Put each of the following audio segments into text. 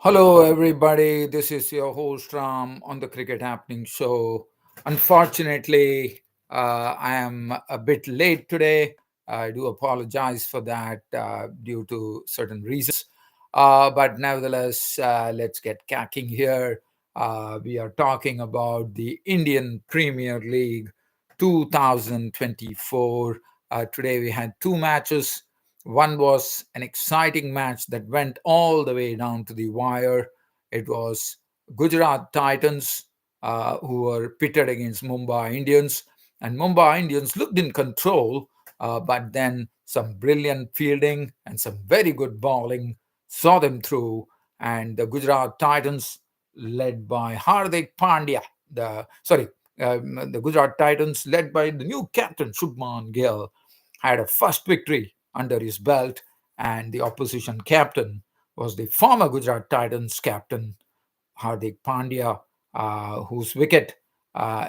Hello, everybody. This is your host Ram on the Cricket Happening Show. Unfortunately, I am a bit late today. I do apologize for that due to certain reasons. But nevertheless, let's get cracking here. We are talking about the Indian Premier League 2024. Today we had two matches. One was an exciting match that went all the way down to the wire. It was Gujarat Titans who were pitted against Mumbai Indians, and Mumbai Indians looked in control, but then some brilliant fielding and some very good bowling saw them through, and the Gujarat Titans, led by Hardik Pandya, the Gujarat Titans, led by the new captain Shubman Gill, had a first victory under his belt, and the opposition captain was the former Gujarat Titans captain Hardik Pandya, whose wicket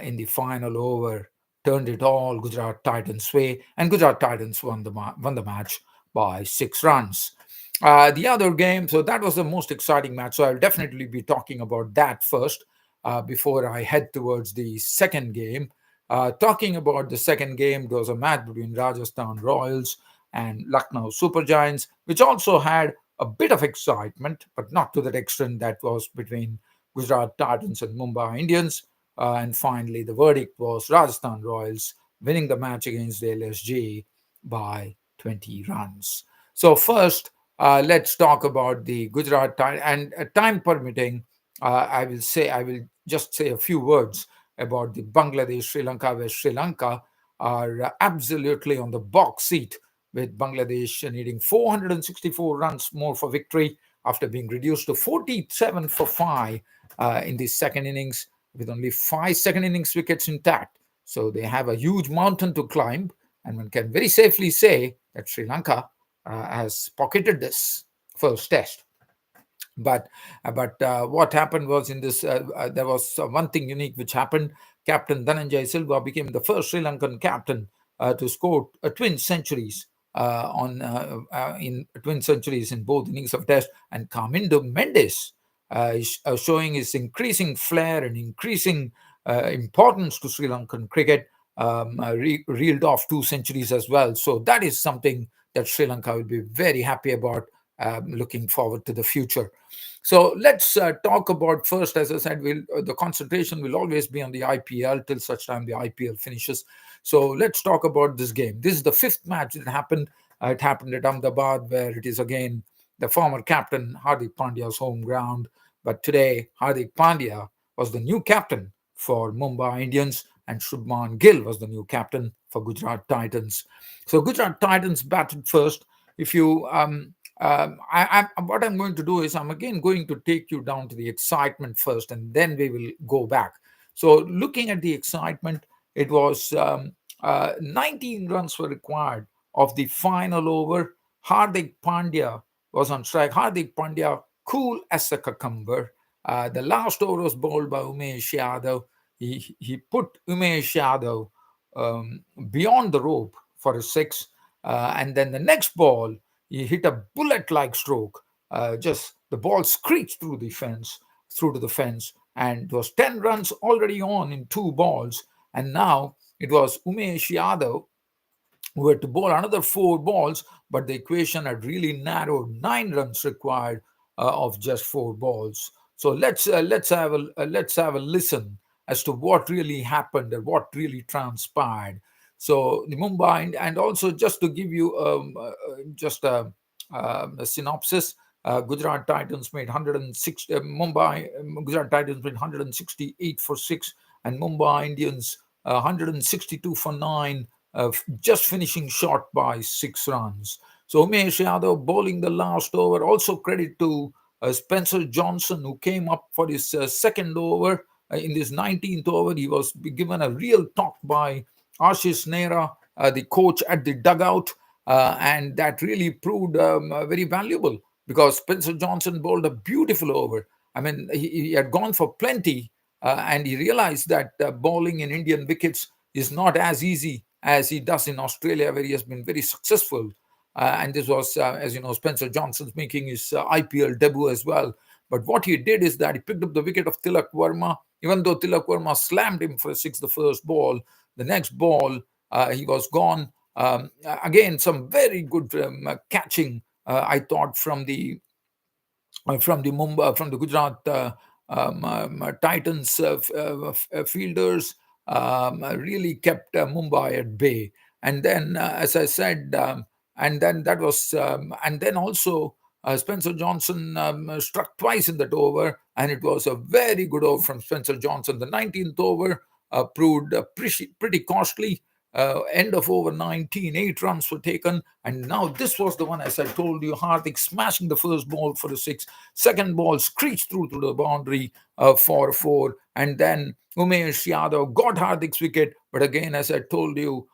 in the final over turned it all Gujarat Titans' way, and Gujarat Titans won the match by 6 runs. The other game, so that was the most exciting match. So I'll definitely be talking about that first before I head towards the second game. Talking about the second game, there was a match between Rajasthan Royals and Lucknow Super Giants, which also had a bit of excitement, but not to that extent that was between Gujarat Titans and Mumbai Indians. And finally, the verdict was Rajasthan Royals winning the match against the LSG by 20 runs. So first, let's talk about the Gujarat Titans. And time permitting, I will just say a few words about the Bangladesh Sri Lanka, where Sri Lanka are absolutely on the box seat, with Bangladesh needing 464 runs more for victory after being reduced to 47 for 5 in the second innings, with only 5 second innings wickets intact. So they have a huge mountain to climb, and one can very safely say that Sri Lanka has pocketed this first test. But what happened was in this there was one thing unique which happened. Captain Dhananjay Silva became the first Sri Lankan captain to score twin centuries in twin centuries in both innings of test, and Carmindo Mendes is showing his increasing flair and increasing importance to Sri Lankan cricket. Reeled off 2 centuries as well, so that is something that Sri Lanka will be very happy about, looking forward to the future. So let's talk about first, as I said, the concentration will always be on the IPL till such time the IPL finishes. So let's talk about this game. This is the fifth match that happened. It happened at Ahmedabad, where it is again the former captain Hardik Pandya's home ground. But today, Hardik Pandya was the new captain for Mumbai Indians, and Shubman Gill was the new captain for Gujarat Titans. So Gujarat Titans batted first. If you what I'm going to do is I'm again going to take you down to the excitement first, and then we will go back. So, looking at the excitement, it was 19 runs were required of the final over. Hardik Pandya was on strike. Hardik Pandya, cool as a cucumber. The last over was bowled by Umesh Yadav. He put Umesh Yadav beyond the rope for a six, and then the next ball he hit a bullet-like stroke. Just the ball screeched through to the fence, and it was 10 runs already on in 2 balls. And now it was Umesh Yadav who had to bowl another 4 balls, but the equation had really narrowed. 9 runs required of just 4 balls. So let's have a listen as to what really happened and what really transpired. So the Mumbai, and also just to give you just a synopsis, Gujarat Titans made 106. Gujarat Titans made 168 for 6, and Mumbai Indians 162 for 9, just finishing short by 6 runs. So Umesh Yadav bowling the last over. Also credit to Spencer Johnson, who came up for his second over. In this 19th over, he was given a real talk by Ashish Nehra, the coach at the dugout, and that really proved very valuable, because Spencer Johnson bowled a beautiful over. I mean, he had gone for plenty, and he realized that bowling in Indian wickets is not as easy as he does in Australia, where he has been very successful. And this was, as you know, Spencer Johnson's making his IPL debut as well. But what he did is that he picked up the wicket of Tilak Verma. Even though Tilak Verma slammed him for a six the first ball, the next ball he was gone. Again, some very good catching, I thought, from the Mumbai, from the Gujarat Titans fielders, really kept Mumbai at bay. And then, as I said, and then that was, and then also Spencer Johnson struck twice in that over, and it was a very good over from Spencer Johnson. The 19th over proved pretty costly. End of over 19, 8 runs were taken. And now this was the one, as I told you, Hardik smashing the first ball for a six. Second ball screeched through to the boundary for a four. And then Umesh Yadav got Hardik's wicket. But again, as I told you,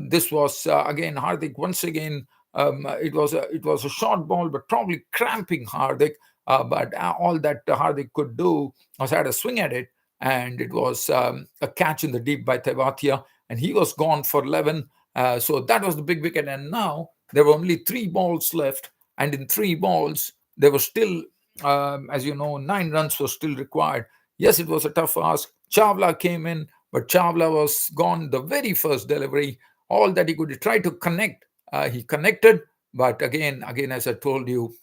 this was again Hardik once again. It was a short ball, but probably cramping Hardik. But all that Hardik could do was had a swing at it, and it was a catch in the deep by Tewatia, and he was gone for 11. So that was the big wicket. And now there were only 3 balls left, and in 3 balls, there were still, as you know, 9 runs were still required. Yes, it was a tough ask. Chawla came in, but Chawla was gone the very first delivery. All that he could try to connect, he connected, but again, as I told you,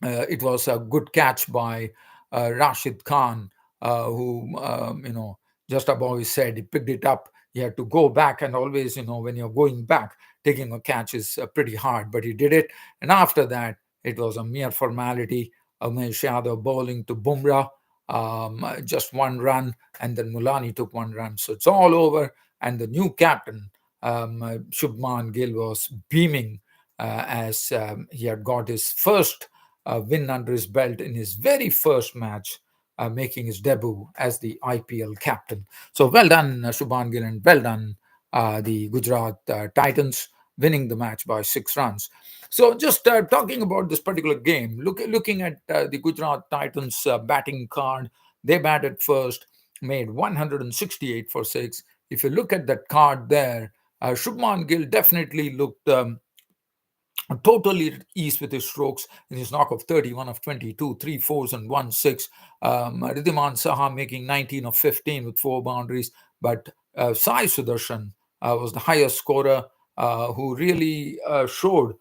it was a good catch by Rashid Khan, who, just above his head, he picked it up. He had to go back, and always, when you're going back, taking a catch is pretty hard, but he did it. And after that, it was a mere formality. Umesh Yadav bowling to Bumrah, just 1 run, and then Mulani took 1 run. So it's all over, and the new captain, Shubman Gill, was beaming as he had got his first win under his belt in his very first match, making his debut as the IPL captain. So well done, Shubman Gill, and well done, the Gujarat Titans, winning the match by 6 runs. So just talking about this particular game, looking at the Gujarat Titans batting card, they batted first, made 168 for 6. If you look at that card there, Shubman Gill definitely looked totally at ease with his strokes in his knock of 31 of 22, 3 4s and 1 6. Ridhiman Saha making 19 of 15 with 4 boundaries. But Sai Sudarshan was the highest scorer, who really showed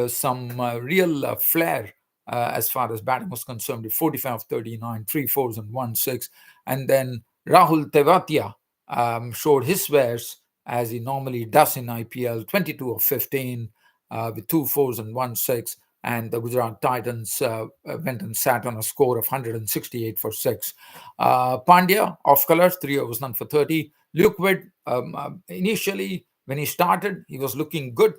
some real flair as far as batting was concerned, with 45 of 39, 3 4s and 1 6. And then Rahul Tewatia showed his wares as he normally does in IPL, 22 of 15, with 2 4s and 1 6. And the Gujarat Titans went and sat on a score of 168 for 6. Pandya, off colors, 3 overs, none for 30. Liquid, initially, when he started, he was looking good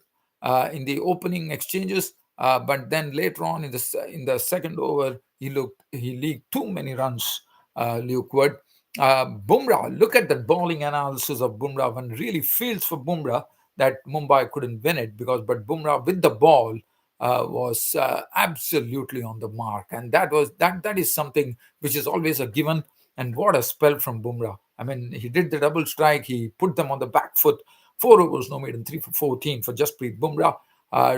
in the opening exchanges. But then later on in the second over, he leaked too many runs, Liquid. Bumrah, look at the bowling analysis of Bumrah. One really feels for Bumrah that Mumbai couldn't win it, but Bumrah with the ball was absolutely on the mark, and that is something which is always a given. And what a spell from Bumrah! I mean, he did the double strike, he put them on the back foot. 4 overs, no maiden, 3 for 14 for Jasprit Bumrah.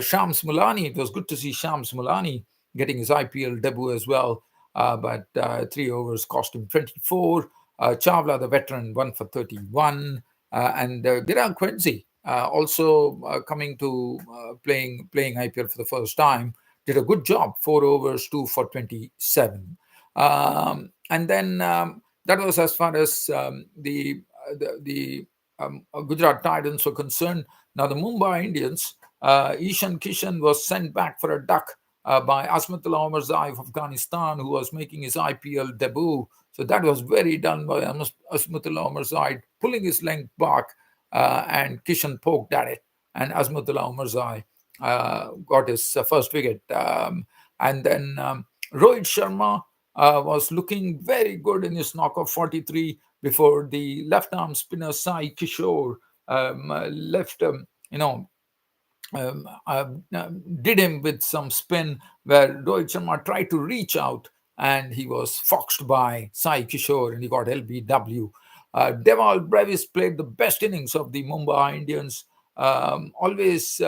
Shams Mulani, it was good to see Shams Mulani getting his IPL debut as well, but 3 overs cost him 24. Chawla, the veteran, 1 for 31. And Diran Quincy, also coming to playing IPL for the first time, did a good job. 4 overs, 2 for 27. And then that was as far as the Gujarat Titans were concerned. Now the Mumbai Indians, Ishan Kishan was sent back for a duck by Asmatullah Omarzai of Afghanistan, who was making his IPL debut. So that was very done by Asmatullah Omarzai, pulling his length back, and Kishan poked at it, and Asmatullah Omarzai got his first wicket. And then Rohit Sharma was looking very good in his knock of 43 before the left arm spinner Sai Kishore left, did him with some spin, where Rohit Sharma tried to reach out, and he was foxed by Sai Kishore, and he got LBW. Deval Brevis played the best innings of the Mumbai Indians, always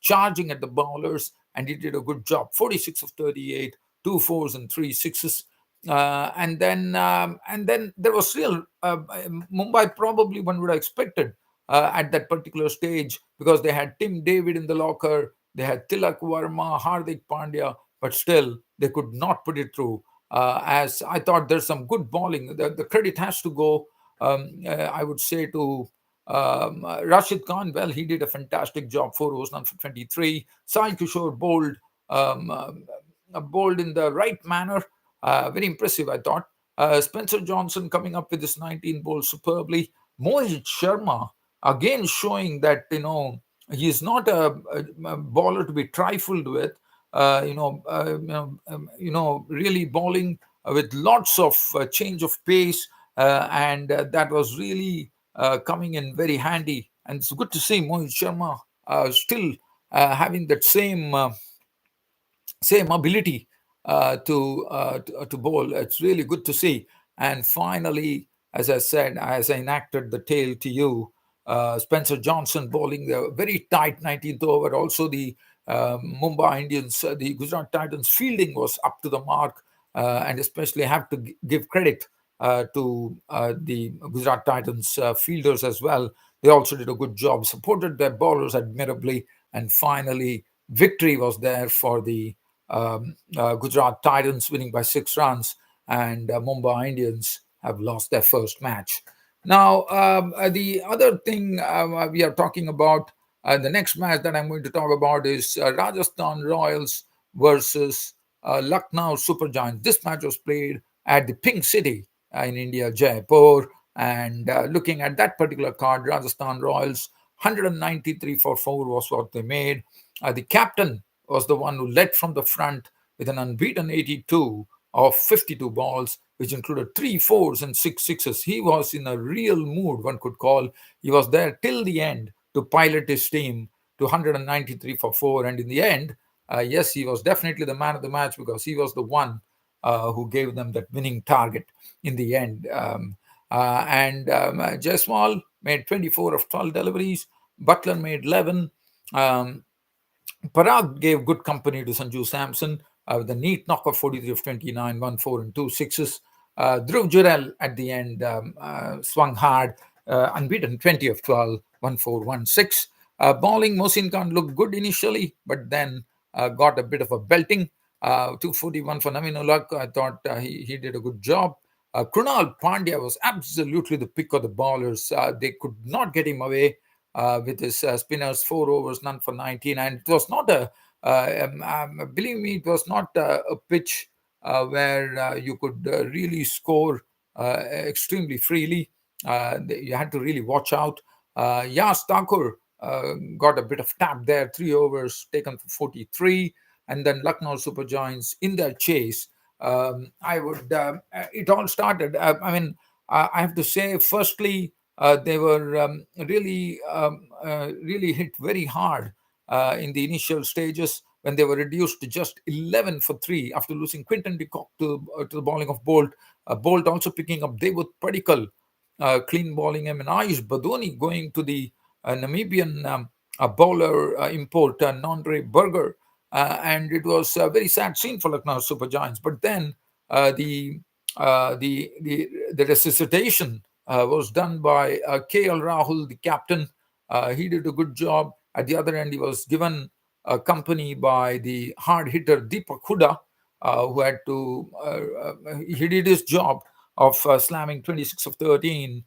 charging at the bowlers, and he did a good job. 46 of 38, two fours and three sixes. And then there was real Mumbai, probably one would have expected at that particular stage, because they had Tim David in the locker, they had Tilak Verma, Hardik Pandya, but still they could not put it through. As I thought, there's some good bowling. The credit has to go, I would say, to Rashid Khan. Well, he did a fantastic job. 4 overs, none for 23. Sai Kishore bowled in the right manner. Very impressive, I thought. Spencer Johnson coming up with his 19 bowls superbly. Mohit Sharma again showing that he is not a bowler to be trifled with. Really bowling with lots of change of pace, and that was really coming in very handy. And it's good to see Mohit Sharma still having that same ability to bowl. It's really good to see. And finally, as I said, as I enacted the tale to you, Spencer Johnson bowling the very tight 19th over. Also, the Mumbai Indians, the Gujarat Titans fielding was up to the mark, and especially have to give credit to the Gujarat Titans fielders as well. They also did a good job, supported their bowlers admirably, and finally, victory was there for the Gujarat Titans, winning by 6 runs, and Mumbai Indians have lost their first match. Now, the other thing we are talking about, the next match that I'm going to talk about is Rajasthan Royals versus Lucknow Super Giants. This match was played at the Pink City in India, Jaipur. And looking at that particular card, Rajasthan Royals 193 for 4 was what they made. The captain was the one who led from the front with an unbeaten 82 of 52 balls, which included 3 fours and 6 sixes. He was in a real mood, one could call. He was there till the end to pilot his team to 193 for 4. And in the end, yes, he was definitely the man of the match, because he was the one who gave them that winning target in the end. Jaiswal made 24 of 12 deliveries. Butler made 11. Um, Parag gave good company to Sanju Samson with a neat knock of 43 of 29, 1 4 and 2 sixes. Dhruv Jurel at the end swung hard, unbeaten 20 of 12, 1 4, 1 6. Bowling, Mohsin Khan looked good initially, but then got a bit of a belting. 241 for Navin Ulak. I thought he did a good job. Krunal Pandya was absolutely the pick of the bowlers. They could not get him away with his spinners. 4 overs, none for 19. And it was not believe me, it was not a pitch where you could really score extremely freely. You had to really watch out. Yas Thakur got a bit of tap there. 3 overs taken for 43. And then Lucknow Super Giants in their chase. It all started. I have to say, firstly, they were really hit very hard in the initial stages, when they were reduced to just 11 for 3 after losing Quinton de Kock to the bowling of Bolt. Bolt also picking up Devut Padikal, clean bowling him, and Ayush Badoni going to the Namibian bowler import, Nondre Berger. And it was a very sad scene for Lucknow Super Giants. But then uh, the, the resuscitation was done by KL Rahul, the captain. He did a good job. At the other end, he was given company by the hard hitter Deepak Huda, who had to, he did his job of slamming 26 of 13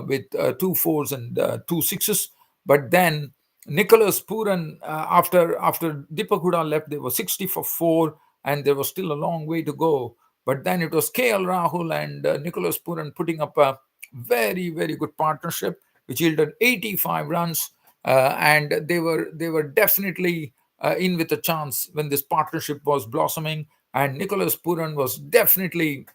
with 2 fours and 2 sixes. But then Nicholas Puran, after Deepak Huda left, they were 60 for 4, and there was still a long way to go. But then it was KL Rahul and Nicholas Puran putting up a very, very good partnership, which yielded 85 runs. And they were definitely in with a chance when this partnership was blossoming. And Nicholas Puran was definitely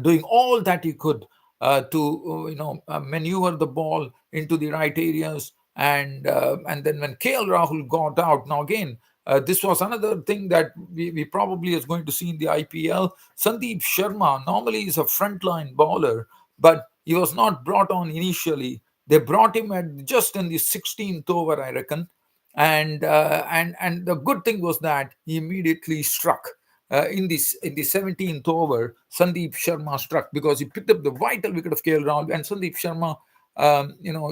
doing all that he could to maneuver the ball into the right areas. And then when KL Rahul got out, now again, this was another thing that we probably is going to see in the IPL. Sandeep Sharma normally is a frontline bowler, but he was not brought on initially. They brought him at just in the 16th over, I reckon. And the good thing was that he immediately struck. in the 17th over, Sandeep Sharma struck because he picked up the vital wicket of KL Rahul, and Sandeep Sharma,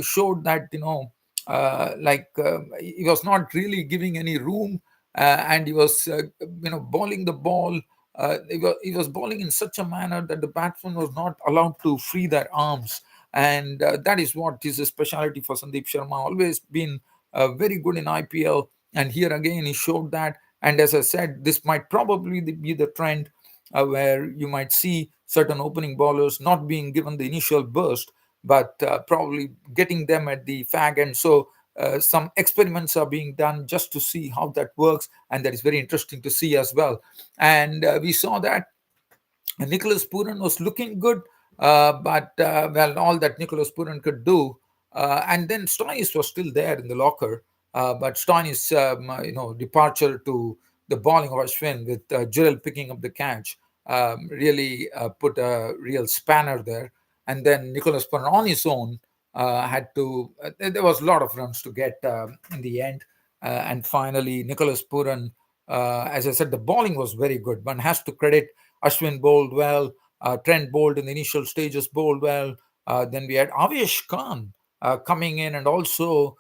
showed that he was not really giving any room, and he was bowling the ball. He was bowling in such a manner that the batsman was not allowed to free their arms, and that is what is a specialty for Sandeep Sharma. Always been very good in IPL, and here again he showed that. And as I said, this might probably be the trend, where you might see certain opening bowlers not being given the initial burst, but probably getting them at the fag end. So some experiments are being done just to see how that works, and that is very interesting to see as well. And we saw that Nicholas Puran was looking good, but all that Nicholas Puran could do, and then Stoinis was still there in the locker, but Stoinis, departure to the bowling of Ashwin with Jirel picking up the catch, really put a real spanner there, and then Nicholas Puran on his own had to. There was a lot of runs to get in the end, and finally Nicholas Puran. As I said, the bowling was very good. One has to credit Ashwin bowled well. Trent bowled in the initial stages, bowled well. Then we had Avesh Khan coming in and also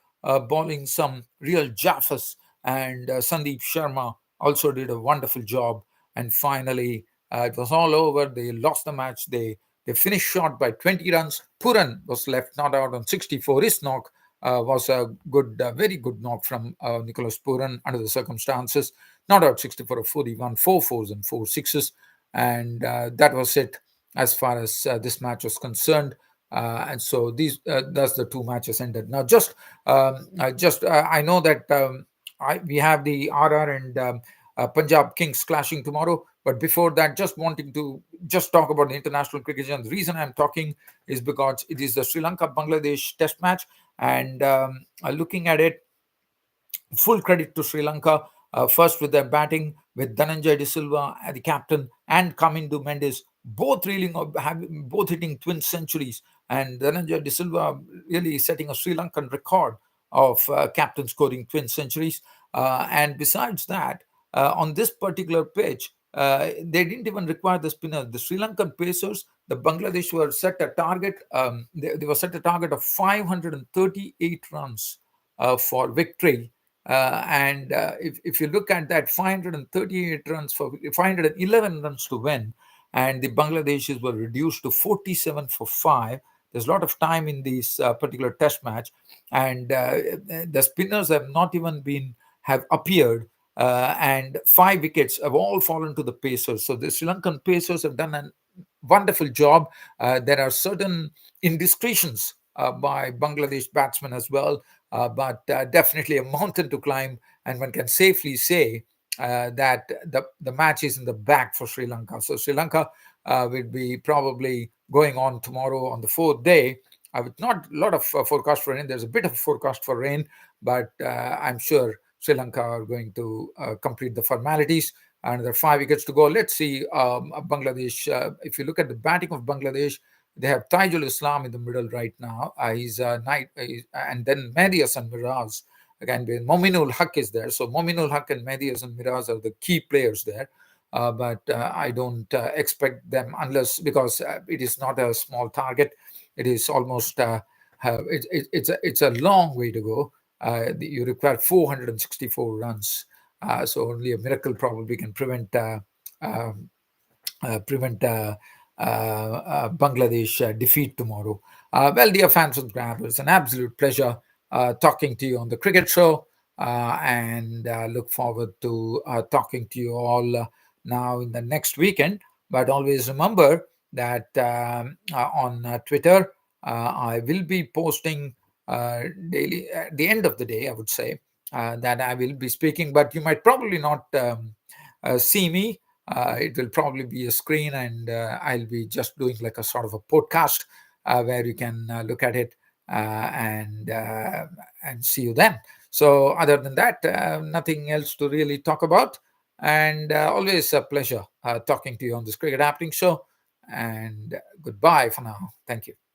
bowling some real jaffas. And Sandeep Sharma also did a wonderful job. And finally, it was all over. They lost the match. They finished short by 20 runs. Puran was left not out on 64. His knock was a good, very good knock from Nicholas Puran under the circumstances. Not out 64 of 41, 4 fours and 4 sixes, and that was it as far as this match was concerned. And so thus the two matches ended. Now, I know that we have the RR and Punjab Kings clashing tomorrow. But before that, just wanting to just talk about the international cricket. And the reason I'm talking is because it is the Sri Lanka Bangladesh Test match, and looking at it, full credit to Sri Lanka. First with their batting, with Dhananjay De Silva, the captain, and Kamindu Mendes, both both hitting twin centuries, and Dhananjay De Silva really setting a Sri Lankan record of captain scoring twin centuries. And besides that, on this particular pitch, they didn't even require the spinner. The Sri Lankan Pacers, the Bangladesh were set a target. They were set a target of 538 runs for victory, and if you look at that, 538 runs for 511 runs to win, and the Bangladeshis were reduced to 47 for 5. There's a lot of time in this particular test match, and the spinners have not even have appeared, and 5 wickets have all fallen to the Pacers. So the Sri Lankan Pacers have done a wonderful job. There are certain indiscretions by Bangladesh batsmen as well, but definitely a mountain to climb. And one can safely say that the match is in the bag for Sri Lanka. So Sri Lanka will be probably going on tomorrow on the fourth day. With not a lot of forecast for rain. There's a bit of forecast for rain, but I'm sure Sri Lanka are going to complete the formalities. And there are 5 wickets to go. Let's see Bangladesh. If you look at the batting of Bangladesh, they have Taijul Islam in the middle right now. He's a knight, and then Mehdi Hassan Miraz. Again, Mominul Haq is there. So Mominul Haq and Mehdi Hassan Miraz are the key players there. But I don't expect them because it is not a small target. It is almost it's a long way to go. You require 464 runs. So only a miracle probably can prevent Bangladesh defeat tomorrow. Well, dear fans and subscribers, it's an absolute pleasure talking to you on the cricket show, and look forward to talking to you all now in the next weekend. But always remember that on Twitter, I will be posting daily at the end of the day, I would say, that I will be speaking, but you might probably not see me. It will probably be a screen, and I'll be just doing like a sort of a podcast where you can look at it and see you then. So other than that, nothing else to really talk about, and always a pleasure talking to you on this Cricket Happening show. And goodbye for now. Thank you.